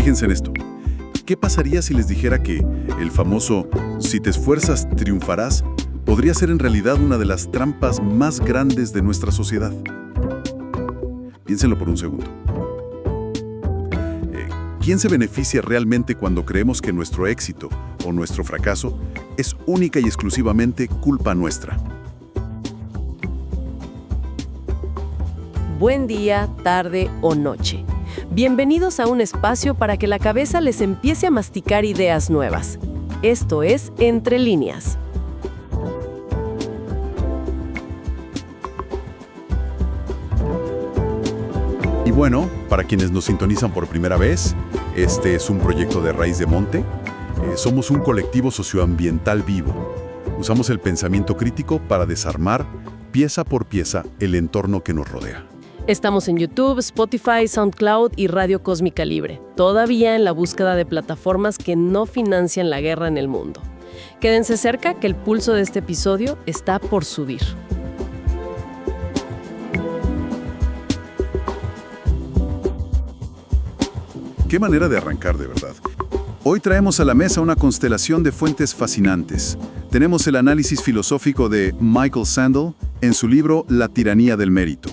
Fíjense en esto. ¿Qué pasaría si les dijera que el famoso "si te esfuerzas, triunfarás" podría ser en realidad una de las trampas más grandes de nuestra sociedad? Piénsenlo por un segundo. ¿Quién se beneficia realmente cuando creemos que nuestro éxito o nuestro fracaso es única y exclusivamente culpa nuestra? Buen día, tarde o noche. Bienvenidos a un espacio para que la cabeza les empiece a masticar ideas nuevas. Esto es Entre Líneas. Y bueno, para quienes nos sintonizan por primera vez, este es un proyecto de Raíz de Monte. Somos un colectivo socioambiental vivo. Usamos el pensamiento crítico para desarmar, pieza por pieza, el entorno que nos rodea. Estamos en YouTube, Spotify, SoundCloud y Radio Cósmica Libre, todavía en la búsqueda de plataformas que no financian la guerra en el mundo. Quédense cerca que el pulso de este episodio está por subir. Qué manera de arrancar, de verdad. Hoy traemos a la mesa una constelación de fuentes fascinantes. Tenemos el análisis filosófico de Michael Sandel en su libro La tiranía del mérito.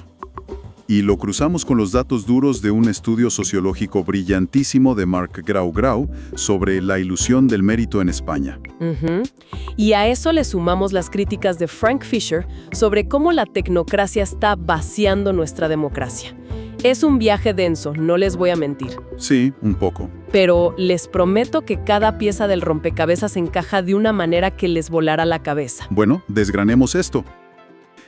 Y lo cruzamos con los datos duros de un estudio sociológico brillantísimo de Marc Grau sobre la ilusión del mérito en España. Y a eso le sumamos las críticas de Frank Fisher sobre cómo la tecnocracia está vaciando nuestra democracia. Es un viaje denso, no les voy a mentir. Sí, un poco. Pero les prometo que cada pieza del rompecabezas encaja de una manera que les volará la cabeza. Bueno, desgranemos esto.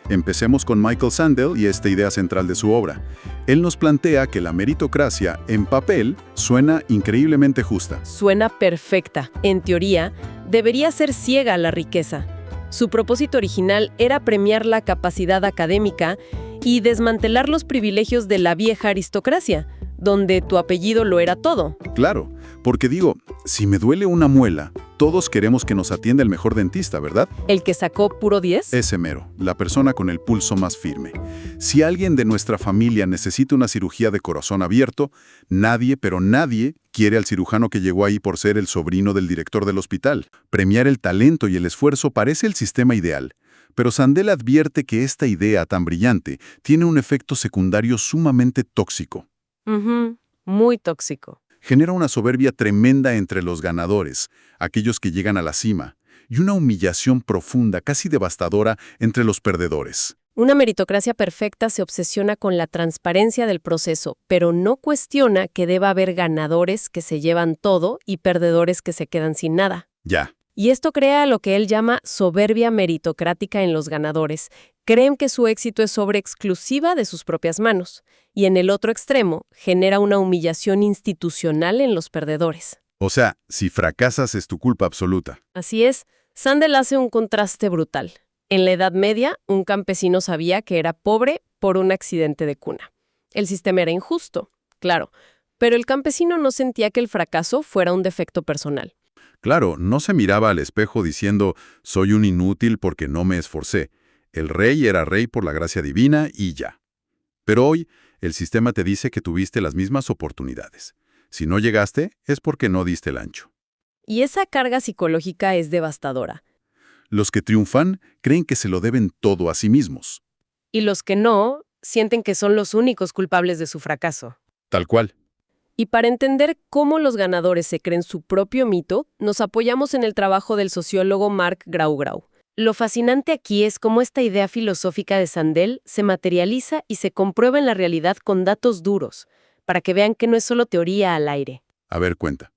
Empecemos con Michael Sandel y esta idea central de su obra. Él nos plantea que la meritocracia, en papel, suena increíblemente justa. Suena perfecta. En teoría, debería ser ciega a la riqueza. Su propósito original era premiar la capacidad académica y desmantelar los privilegios de la vieja aristocracia, donde tu apellido lo era todo. Claro, porque digo, si me duele una muela, todos queremos que nos atienda el mejor dentista, ¿verdad? ¿El que sacó puro 10? Ese mero, la persona con el pulso más firme. Si alguien de nuestra familia necesita una cirugía de corazón abierto, nadie, pero nadie, quiere al cirujano que llegó ahí por ser el sobrino del director del hospital. Premiar el talento y el esfuerzo parece el sistema ideal. Pero Sandel advierte que esta idea tan brillante tiene un efecto secundario sumamente tóxico. Muy tóxico. Genera una soberbia tremenda entre los ganadores, aquellos que llegan a la cima, y una humillación profunda, casi devastadora, entre los perdedores. Una meritocracia perfecta se obsesiona con la transparencia del proceso, pero no cuestiona que deba haber ganadores que se llevan todo y perdedores que se quedan sin nada. Ya. Y esto crea lo que él llama soberbia meritocrática en los ganadores. Creen que su éxito es obra exclusiva de sus propias manos. Y en el otro extremo, genera una humillación institucional en los perdedores. O sea, si fracasas es tu culpa absoluta. Así es, Sandel hace un contraste brutal. En la Edad Media, un campesino sabía que era pobre por un accidente de cuna. El sistema era injusto, claro, pero el campesino no sentía que el fracaso fuera un defecto personal. Claro, no se miraba al espejo diciendo, soy un inútil porque no me esforcé. El rey era rey por la gracia divina y ya. Pero hoy, el sistema te dice que tuviste las mismas oportunidades. Si no llegaste, es porque no diste el ancho. Y esa carga psicológica es devastadora. Los que triunfan creen que se lo deben todo a sí mismos. Y los que no, sienten que son los únicos culpables de su fracaso. Tal cual. Y para entender cómo los ganadores se creen su propio mito, nos apoyamos en el trabajo del sociólogo Marc Grau. Lo fascinante aquí es cómo esta idea filosófica de Sandel se materializa y se comprueba en la realidad con datos duros, para que vean que no es solo teoría al aire. A ver, cuenta.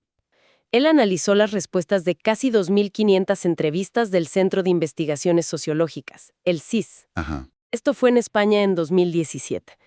Él analizó las respuestas de casi 2.500 entrevistas del Centro de Investigaciones Sociológicas, el CIS. Ajá. Esto fue en España en 2017.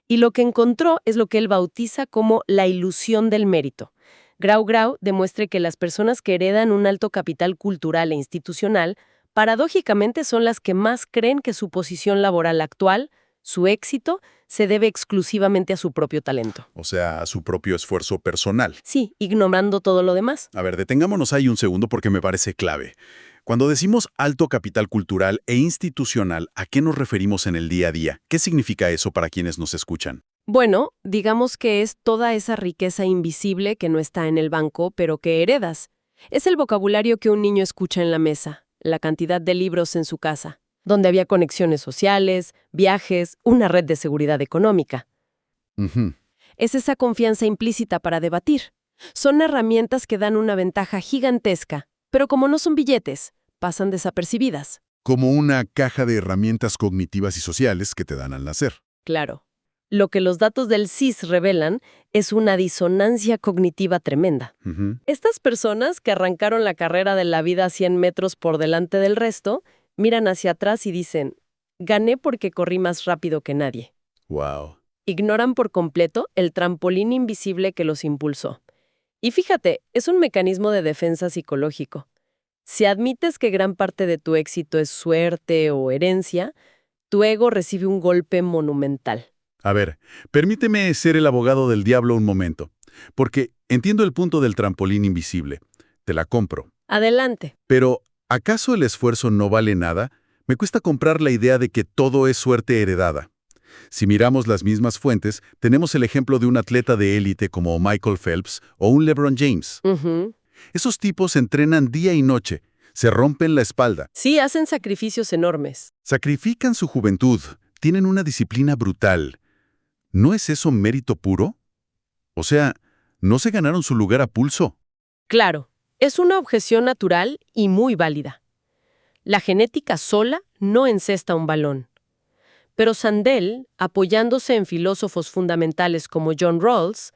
Y lo que encontró es lo que él bautiza como la ilusión del mérito. Grau demuestra que las personas que heredan un alto capital cultural e institucional, paradójicamente son las que más creen que su posición laboral actual, su éxito, se debe exclusivamente a su propio talento. O sea, a su propio esfuerzo personal. Sí, ignorando todo lo demás. A ver, detengámonos ahí un segundo porque me parece clave. Cuando decimos alto capital cultural e institucional, ¿a qué nos referimos en el día a día? ¿Qué significa eso para quienes nos escuchan? Bueno, digamos que es toda esa riqueza invisible que no está en el banco, pero que heredas. Es el vocabulario que un niño escucha en la mesa, la cantidad de libros en su casa, donde había conexiones sociales, viajes, una red de seguridad económica. Ujú. Es esa confianza implícita para debatir. Son herramientas que dan una ventaja gigantesca, pero como no son billetes, pasan desapercibidas. Como una caja de herramientas cognitivas y sociales que te dan al nacer. Claro. Lo que los datos del CIS revelan es una disonancia cognitiva tremenda. Ujú. Estas personas que arrancaron la carrera de la vida a 100 metros por delante del resto, miran hacia atrás y dicen, gané porque corrí más rápido que nadie. Wow. Ignoran por completo el trampolín invisible que los impulsó. Y fíjate, es un mecanismo de defensa psicológico. Si admites que gran parte de tu éxito es suerte o herencia, tu ego recibe un golpe monumental. A ver, permíteme ser el abogado del diablo un momento, porque entiendo el punto del trampolín invisible. Te la compro. Adelante. Pero, ¿acaso el esfuerzo no vale nada? Me cuesta comprar la idea de que todo es suerte heredada. Si miramos las mismas fuentes, tenemos el ejemplo de un atleta de élite como Michael Phelps o un LeBron James. Ujú. Esos tipos entrenan día y noche, se rompen la espalda, Sí, hacen sacrificios enormes. sacrifican su juventud, tienen una disciplina brutal. ¿No es eso mérito puro? O sea, ¿no se ganaron su lugar a pulso? Claro, es una objeción natural y muy válida. La genética sola no encesta un balón. Pero Sandel, apoyándose en filósofos fundamentales como John Rawls,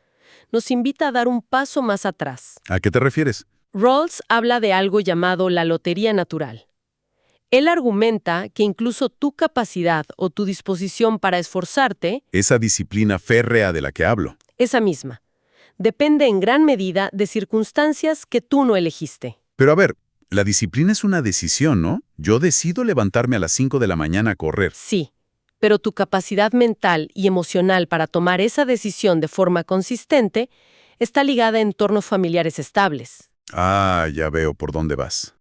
nos invita a dar un paso más atrás. ¿A qué te refieres? Rawls habla de algo llamado la lotería natural. Él argumenta que incluso tu capacidad o tu disposición para esforzarte, Esa disciplina férrea de la que hablo. esa misma, depende en gran medida de circunstancias que tú no elegiste. Pero a ver, la disciplina es una decisión, ¿no? Yo decido levantarme a las 5 de la mañana a correr. Sí, pero tu capacidad mental y emocional para tomar esa decisión de forma consistente está ligada a entornos familiares estables. Ah, ya veo por dónde vas.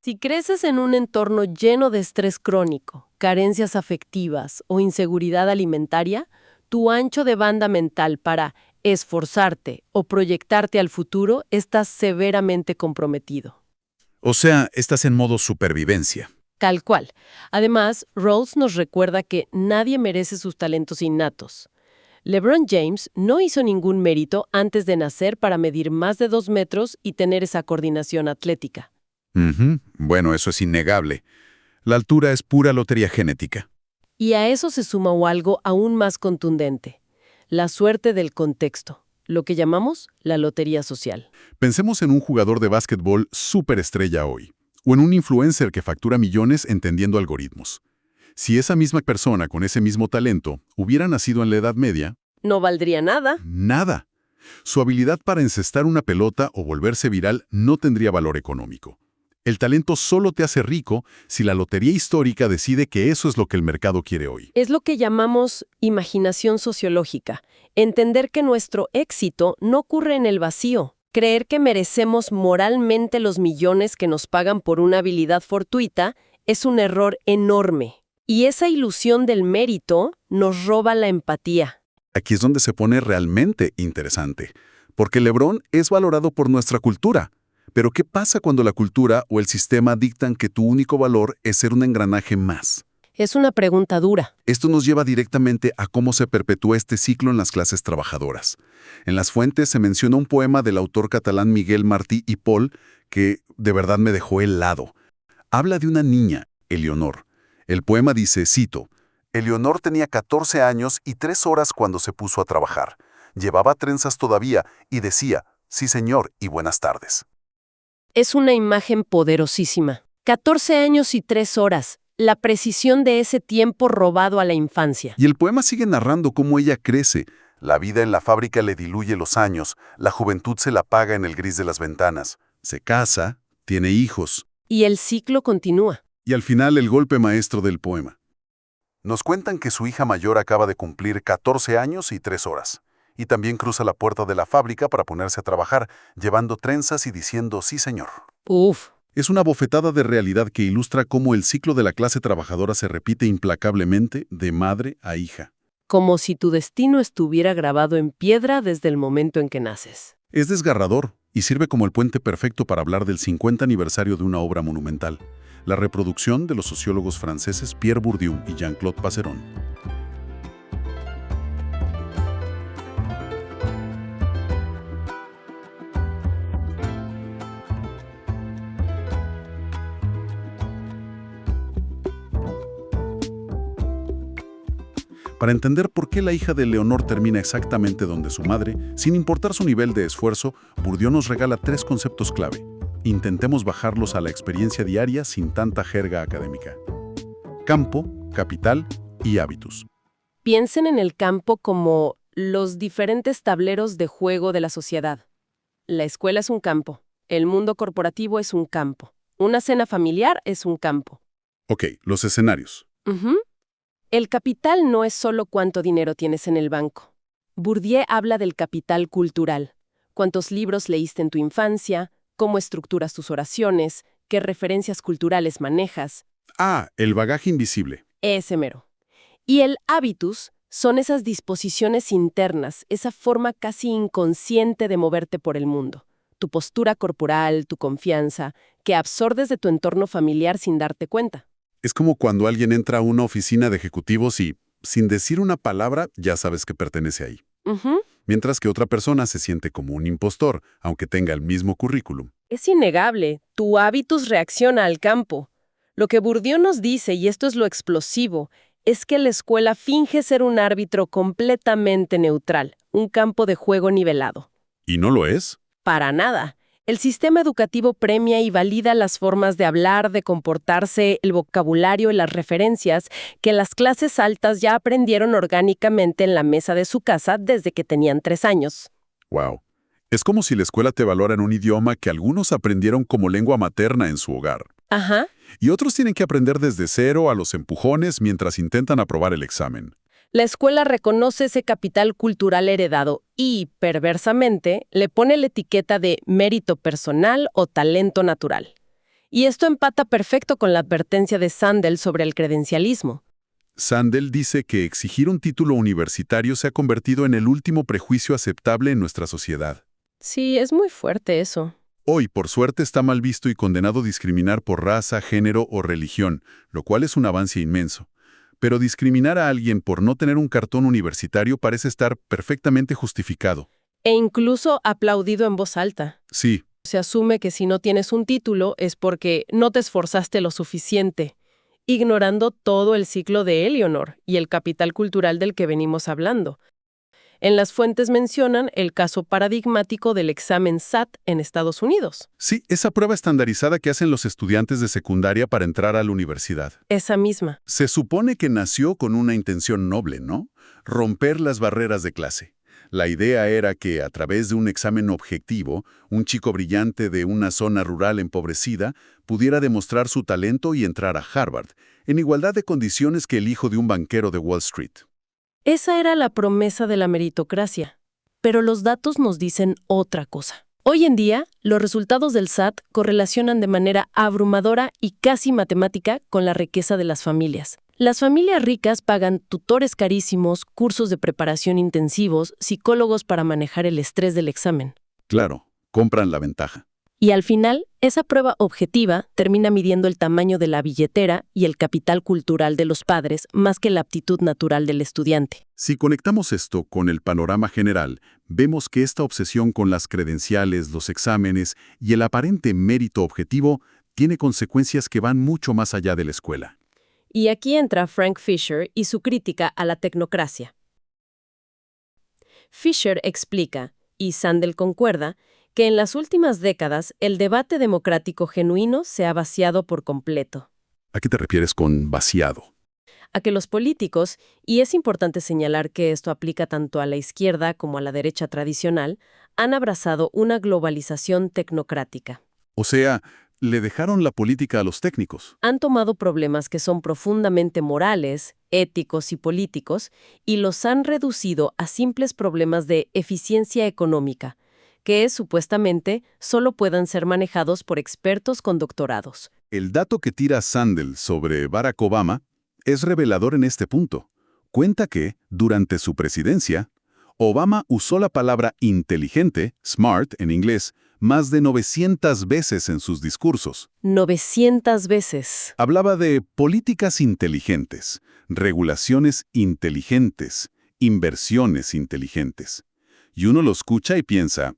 Si creces en un entorno lleno de estrés crónico, carencias afectivas o inseguridad alimentaria, tu ancho de banda mental para esforzarte o proyectarte al futuro está severamente comprometido. O sea, estás en modo supervivencia. Tal cual. Además, Rawls nos recuerda que nadie merece sus talentos innatos. LeBron James no hizo ningún mérito antes de nacer para medir más de 2 metros y tener esa coordinación atlética. Ujú. Bueno, eso es innegable. La altura es pura lotería genética. Y a eso se suma algo aún más contundente, la suerte del contexto, lo que llamamos la lotería social. Pensemos en un jugador de básquetbol superestrella hoy, o en un influencer que factura millones entendiendo algoritmos. Si esa misma persona con ese mismo talento hubiera nacido en la Edad Media, No valdría nada. nada. Su habilidad para encestar una pelota o volverse viral no tendría valor económico. El talento solo te hace rico si la lotería histórica decide que eso es lo que el mercado quiere hoy. Es lo que llamamos imaginación sociológica, entender que nuestro éxito no ocurre en el vacío, creer que merecemos moralmente los millones que nos pagan por una habilidad fortuita es un error enorme. Y esa ilusión del mérito nos roba la empatía. Aquí es donde se pone realmente interesante, porque LeBron es valorado por nuestra cultura. Pero ¿qué pasa cuando la cultura o el sistema dictan que tu único valor es ser un engranaje más? Es una pregunta dura. Esto nos lleva directamente a cómo se perpetúa este ciclo en las clases trabajadoras. En las fuentes se menciona un poema del autor catalán Miguel Martí y Pol que de verdad me dejó helado. Habla de una niña, Eleonor. El poema dice, cito, Eleonor tenía 14 años y 3 horas cuando se puso a trabajar. Llevaba trenzas todavía y decía, sí señor y buenas tardes. Es una imagen poderosísima. 14 años y 3 horas. La precisión de ese tiempo robado a la infancia. Y el poema sigue narrando cómo ella crece. La vida en la fábrica le diluye los años, la juventud se la apaga en el gris de las ventanas. Se casa, tiene hijos. Y el ciclo continúa. Y al final el golpe maestro del poema. Nos cuentan que su hija mayor acaba de cumplir 14 años y 3 horas. Y también cruza la puerta de la fábrica para ponerse a trabajar, llevando trenzas y diciendo sí señor. Uf. Es una bofetada de realidad que ilustra cómo el ciclo de la clase trabajadora se repite implacablemente de madre a hija. como si tu destino estuviera grabado en piedra desde el momento en que naces. Es desgarrador y sirve como el puente perfecto para hablar del 50 aniversario de una obra monumental, la reproducción de los sociólogos franceses Pierre Bourdieu y Jean-Claude Passeron. Para entender por qué la hija de Leonor termina exactamente donde su madre, sin importar su nivel de esfuerzo, Bourdieu nos regala 3 conceptos clave. Intentemos bajarlos a la experiencia diaria sin tanta jerga académica. Campo, capital y hábitus. Piensen en el campo como los diferentes tableros de juego de la sociedad. La escuela es un campo, el mundo corporativo es un campo, una cena familiar es un campo. Ok, los escenarios. Ujú. El capital no es solo cuánto dinero tienes en el banco. Bourdieu habla del capital cultural. Cuántos libros leíste en tu infancia, cómo estructuras tus oraciones, qué referencias culturales manejas. Ah, el bagaje invisible. Ese mero. Y el hábitus son esas disposiciones internas, esa forma casi inconsciente de moverte por el mundo. Tu postura corporal, tu confianza, que absorbes de tu entorno familiar sin darte cuenta. Es como cuando alguien entra a una oficina de ejecutivos y, sin decir una palabra, ya sabes que pertenece ahí. Ujú. Mientras que otra persona se siente como un impostor, aunque tenga el mismo currículum. Es innegable, tu hábitus reacciona al campo. Lo que Bourdieu nos dice, y esto es lo explosivo, es que la escuela finge ser un árbitro completamente neutral, un campo de juego nivelado. ¿Y no lo es? Para nada. El sistema educativo premia y valida las formas de hablar, de comportarse, el vocabulario y las referencias que las clases altas ya aprendieron orgánicamente en la mesa de su casa desde que tenían 3 años. Wow. Es como si la escuela te valora en un idioma que algunos aprendieron como lengua materna en su hogar. Ajá. Y otros tienen que aprender desde cero a los empujones mientras intentan aprobar el examen. La escuela reconoce ese capital cultural heredado y, perversamente, le pone la etiqueta de mérito personal o talento natural. Y esto empata perfecto con la advertencia de Sandel sobre el credencialismo. Sandel dice que exigir un título universitario se ha convertido en el último prejuicio aceptable en nuestra sociedad. Sí, es muy fuerte eso. Hoy, por suerte, está mal visto y condenado discriminar por raza, género o religión, lo cual es un avance inmenso. Pero discriminar a alguien por no tener un cartón universitario parece estar perfectamente justificado. E incluso aplaudido en voz alta. Sí, Se asume que si no tienes un título es porque no te esforzaste lo suficiente, ignorando todo el ciclo de Eleonor y el capital cultural del que venimos hablando. En las fuentes mencionan el caso paradigmático del examen SAT en Estados Unidos. sí, esa prueba estandarizada que hacen los estudiantes de secundaria para entrar a la universidad. Esa misma. Se supone que nació con una intención noble, ¿no? Romper las barreras de clase. La idea era que, a través de un examen objetivo, un chico brillante de una zona rural empobrecida pudiera demostrar su talento y entrar a Harvard, en igualdad de condiciones que el hijo de un banquero de Wall Street. Esa era la promesa de la meritocracia. Pero los datos nos dicen otra cosa. Hoy en día, los resultados del SAT correlacionan de manera abrumadora y casi matemática con la riqueza de las familias. Las familias ricas pagan tutores carísimos, cursos de preparación intensivos, psicólogos para manejar el estrés del examen. Claro, compran la ventaja. Y al final, esa prueba objetiva termina midiendo el tamaño de la billetera y el capital cultural de los padres más que la aptitud natural del estudiante. Si conectamos esto con el panorama general, vemos que esta obsesión con las credenciales, los exámenes y el aparente mérito objetivo tiene consecuencias que van mucho más allá de la escuela. Y aquí entra Frank Fisher y su crítica a la tecnocracia. Fisher explica, y Sandel concuerda, que en las últimas décadas el debate democrático genuino se ha vaciado por completo. ¿A qué te refieres con vaciado? A que los políticos, y es importante señalar que esto aplica tanto a la izquierda como a la derecha tradicional, han abrazado una globalización tecnocrática. O sea, le dejaron la política a los técnicos. Han tomado problemas que son profundamente morales, éticos y políticos y los han reducido a simples problemas de eficiencia económica, que supuestamente solo puedan ser manejados por expertos con doctorados. El dato que tira Sandel sobre Barack Obama es revelador en este punto. Cuenta que, durante su presidencia, Obama usó la palabra inteligente, smart en inglés, más de 900 veces en sus discursos. 900 veces. Hablaba de políticas inteligentes, regulaciones inteligentes, inversiones inteligentes. Y uno lo escucha y piensa,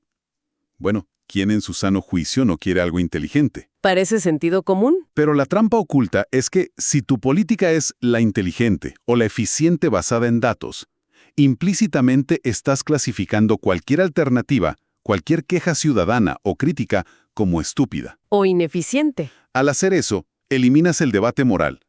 bueno, ¿quién en su sano juicio no quiere algo inteligente? ¿Parece sentido común? Pero la trampa oculta es que si tu política es la inteligente o la eficiente basada en datos, implícitamente estás clasificando cualquier alternativa, cualquier queja ciudadana o crítica como estúpida. O ineficiente. Al hacer eso, eliminas el debate moral.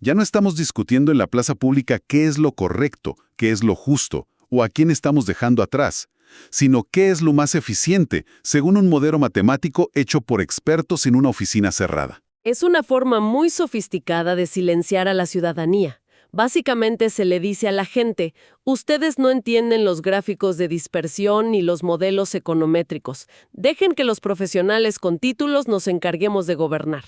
Ya no estamos discutiendo en la plaza pública qué es lo correcto, qué es lo justo, o a quién estamos dejando atrás, sino qué es lo más eficiente, según un modelo matemático hecho por expertos en una oficina cerrada. Es una forma muy sofisticada de silenciar a la ciudadanía. Básicamente se le dice a la gente, ustedes no entienden los gráficos de dispersión ni los modelos econométricos. Dejen que los profesionales con títulos nos encarguemos de gobernar.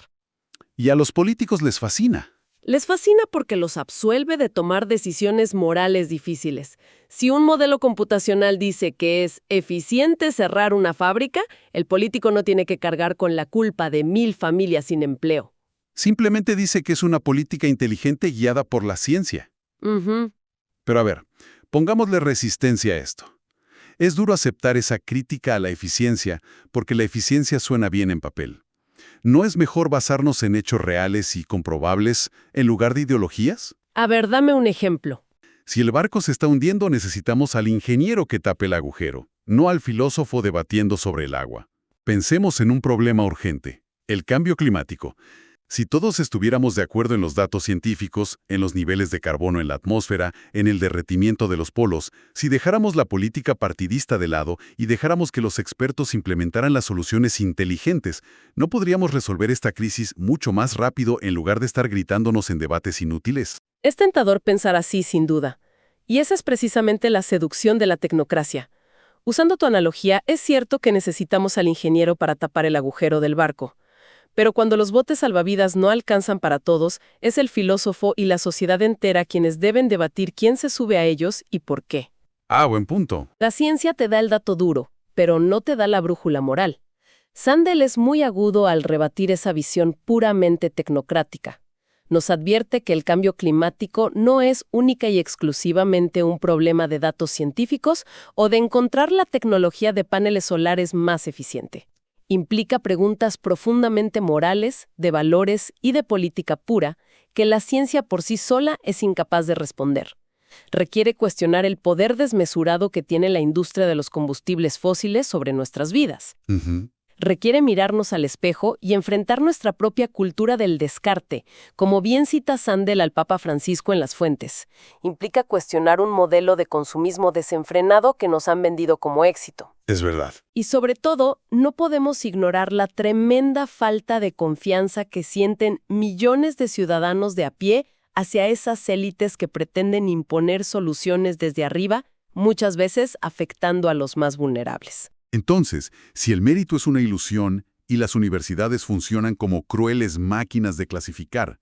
Y a los políticos les fascina. Les fascina porque los absuelve de tomar decisiones morales difíciles. Si un modelo computacional dice que es eficiente cerrar una fábrica, el político no tiene que cargar con la culpa de 1000 familias sin empleo. Simplemente dice que es una política inteligente guiada por la ciencia. Pero a ver, pongámosle resistencia a esto. Es duro aceptar esa crítica a la eficiencia porque la eficiencia suena bien en papel. ¿No es mejor basarnos en hechos reales y comprobables en lugar de ideologías? A ver, dame un ejemplo. Si el barco se está hundiendo, necesitamos al ingeniero que tape el agujero, no al filósofo debatiendo sobre el agua. Pensemos en un problema urgente, el cambio climático. Si todos estuviéramos de acuerdo en los datos científicos, en los niveles de carbono en la atmósfera, en el derretimiento de los polos, si dejáramos la política partidista de lado y dejáramos que los expertos implementaran las soluciones inteligentes, ¿no podríamos resolver esta crisis mucho más rápido en lugar de estar gritándonos en debates inútiles? Es tentador pensar así, sin duda. Y esa es precisamente la seducción de la tecnocracia. Usando tu analogía, es cierto que necesitamos al ingeniero para tapar el agujero del barco. Pero cuando los botes salvavidas no alcanzan para todos, es el filósofo y la sociedad entera quienes deben debatir quién se sube a ellos y por qué. Ah, buen punto. La ciencia te da el dato duro, pero no te da la brújula moral. Sandel es muy agudo al rebatir esa visión puramente tecnocrática. Nos advierte que el cambio climático no es única y exclusivamente un problema de datos científicos o de encontrar la tecnología de paneles solares más eficiente. Implica preguntas profundamente morales, de valores y de política pura que la ciencia por sí sola es incapaz de responder. Requiere cuestionar el poder desmesurado que tiene la industria de los combustibles fósiles sobre nuestras vidas. Requiere mirarnos al espejo y enfrentar nuestra propia cultura del descarte, como bien cita Sandel al Papa Francisco en Las Fuentes. Implica cuestionar un modelo de consumismo desenfrenado que nos han vendido como éxito. Es verdad. Y sobre todo, no podemos ignorar la tremenda falta de confianza que sienten millones de ciudadanos de a pie hacia esas élites que pretenden imponer soluciones desde arriba, muchas veces afectando a los más vulnerables. Entonces, si el mérito es una ilusión y las universidades funcionan como crueles máquinas de clasificar,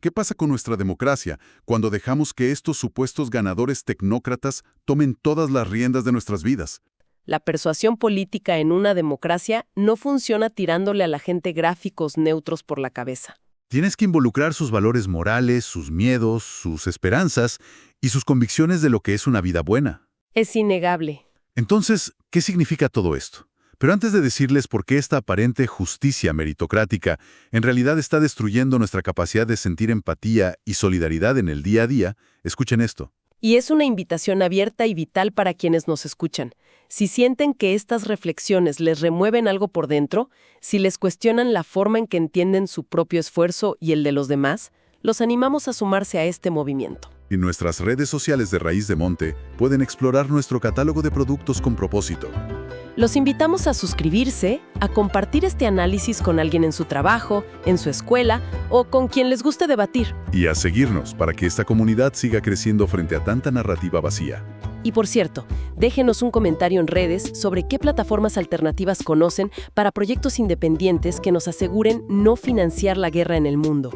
¿qué pasa con nuestra democracia cuando dejamos que estos supuestos ganadores tecnócratas tomen todas las riendas de nuestras vidas? La persuasión política en una democracia no funciona tirándole a la gente gráficos neutros por la cabeza. Tienes que involucrar sus valores morales, sus miedos, sus esperanzas y sus convicciones de lo que es una vida buena. Es innegable. Entonces, ¿qué significa todo esto? Pero antes de decirles por qué esta aparente justicia meritocrática en realidad está destruyendo nuestra capacidad de sentir empatía y solidaridad en el día a día, escuchen esto. Y es una invitación abierta y vital para quienes nos escuchan. Si sienten que estas reflexiones les remueven algo por dentro, si les cuestionan la forma en que entienden su propio esfuerzo y el de los demás, los animamos a sumarse a este movimiento. En nuestras redes sociales de Raíz de Monte pueden explorar nuestro catálogo de productos con propósito. Los invitamos a suscribirse, a compartir este análisis con alguien en su trabajo, en su escuela o con quien les guste debatir. Y a seguirnos para que esta comunidad siga creciendo frente a tanta narrativa vacía. Y por cierto, déjenos un comentario en redes sobre qué plataformas alternativas conocen para proyectos independientes que nos aseguren no financiar la guerra en el mundo.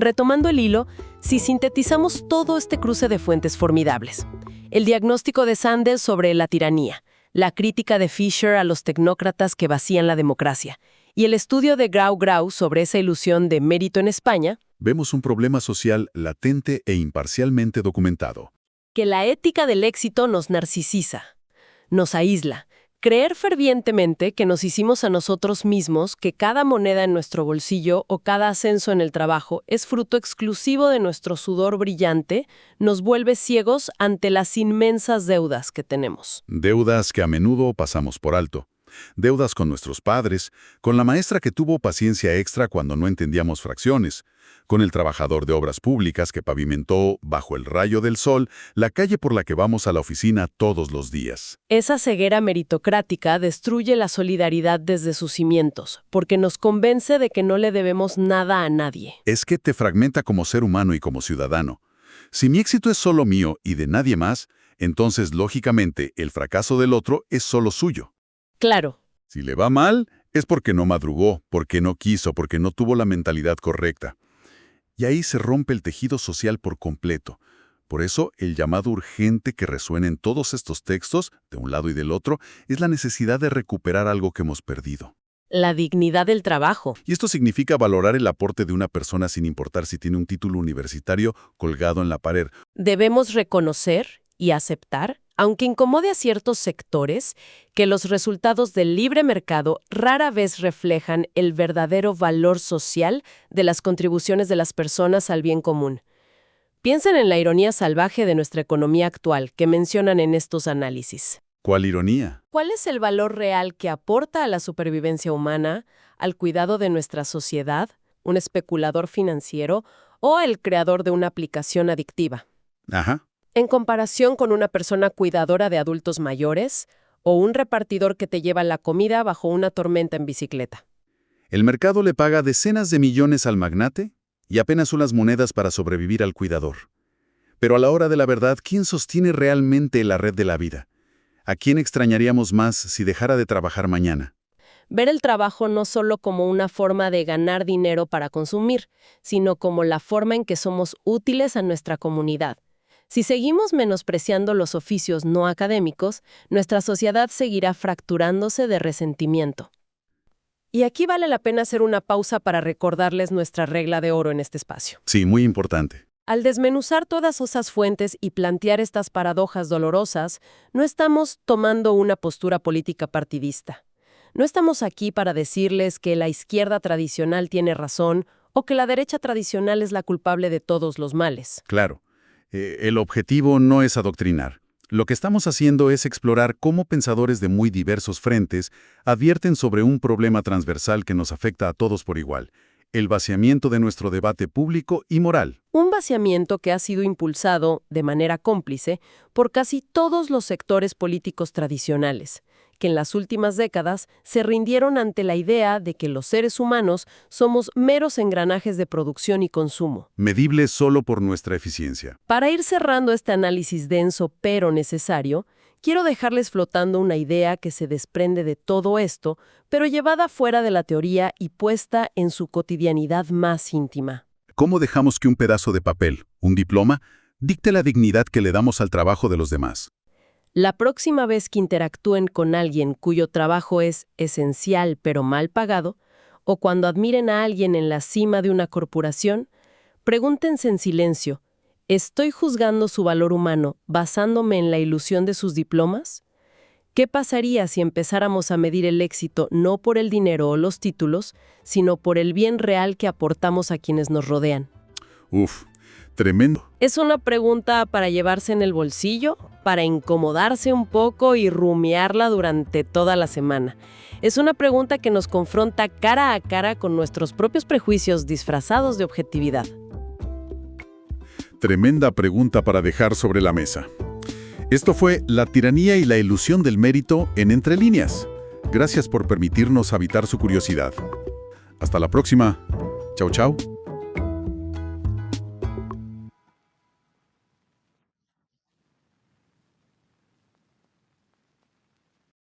Retomando el hilo, si sintetizamos todo este cruce de fuentes formidables, el diagnóstico de Sanders sobre la tiranía, la crítica de Fisher a los tecnócratas que vacían la democracia, y el estudio de Grau sobre esa ilusión de mérito en España, vemos un problema social latente e imparcialmente documentado. que la ética del éxito nos narcisiza, nos aísla. Creer fervientemente que nos hicimos a nosotros mismos, que cada moneda en nuestro bolsillo o cada ascenso en el trabajo es fruto exclusivo de nuestro sudor brillante, nos vuelve ciegos ante las inmensas deudas que tenemos. Deudas que a menudo pasamos por alto. Deudas con nuestros padres, con la maestra que tuvo paciencia extra cuando no entendíamos fracciones, con el trabajador de obras públicas que pavimentó, bajo el rayo del sol, la calle por la que vamos a la oficina todos los días. Esa ceguera meritocrática destruye la solidaridad desde sus cimientos, porque nos convence de que no le debemos nada a nadie. Es que te fragmenta como ser humano y como ciudadano. Si mi éxito es solo mío y de nadie más, entonces, lógicamente, el fracaso del otro es solo suyo. Claro. Si le va mal, es porque no madrugó, porque no quiso, porque no tuvo la mentalidad correcta. Y ahí se rompe el tejido social por completo. Por eso, el llamado urgente que resuena en todos estos textos, de un lado y del otro, es la necesidad de recuperar algo que hemos perdido. La dignidad del trabajo. Y esto significa valorar el aporte de una persona sin importar si tiene un título universitario colgado en la pared. Debemos reconocer y aceptar, aunque incomode a ciertos sectores, que los resultados del libre mercado rara vez reflejan el verdadero valor social de las contribuciones de las personas al bien común. Piensen en la ironía salvaje de nuestra economía actual que mencionan en estos análisis. ¿Cuál ironía? ¿Cuál es el valor real que aporta a la supervivencia humana, al cuidado de nuestra sociedad, un especulador financiero o el creador de una aplicación adictiva? Ajá. En comparación con una persona cuidadora de adultos mayores o un repartidor que te lleva la comida bajo una tormenta en bicicleta. El mercado le paga decenas de millones al magnate y apenas unas monedas para sobrevivir al cuidador. Pero a la hora de la verdad, ¿quién sostiene realmente la red de la vida? ¿A quién extrañaríamos más si dejara de trabajar mañana? Ver el trabajo no solo como una forma de ganar dinero para consumir, sino como la forma en que somos útiles a nuestra comunidad. Si seguimos menospreciando los oficios no académicos, nuestra sociedad seguirá fracturándose de resentimiento. Y aquí vale la pena hacer una pausa para recordarles nuestra regla de oro en este espacio. Sí, muy importante. Al desmenuzar todas esas fuentes y plantear estas paradojas dolorosas, no estamos tomando una postura política partidista. No estamos aquí para decirles que la izquierda tradicional tiene razón o que la derecha tradicional es la culpable de todos los males. Claro. El objetivo no es adoctrinar. Lo que estamos haciendo es explorar cómo pensadores de muy diversos frentes advierten sobre un problema transversal que nos afecta a todos por igual: el vaciamiento de nuestro debate público y moral. Un vaciamiento que ha sido impulsado, de manera cómplice, por casi todos los sectores políticos tradicionales, que en las últimas décadas se rindieron ante la idea de que los seres humanos somos meros engranajes de producción y consumo. Medibles solo por nuestra eficiencia. Para ir cerrando este análisis denso pero necesario, quiero dejarles flotando una idea que se desprende de todo esto, pero llevada fuera de la teoría y puesta en su cotidianidad más íntima. ¿Cómo dejamos que un pedazo de papel, un diploma, dicte la dignidad que le damos al trabajo de los demás? La próxima vez que interactúen con alguien cuyo trabajo es esencial pero mal pagado, o cuando admiren a alguien en la cima de una corporación, pregúntense en silencio: ¿estoy juzgando su valor humano basándome en la ilusión de sus diplomas? ¿Qué pasaría si empezáramos a medir el éxito no por el dinero o los títulos, sino por el bien real que aportamos a quienes nos rodean? Uf, tremendo. Es una pregunta para llevarse en el bolsillo, para incomodarse un poco y rumiarla durante toda la semana. Es una pregunta que nos confronta cara a cara con nuestros propios prejuicios disfrazados de objetividad. Tremenda pregunta para dejar sobre la mesa. Esto fue La tiranía y la ilusión del mérito en Entre Líneas. Gracias por permitirnos habitar su curiosidad. Hasta la próxima. Chau, chau.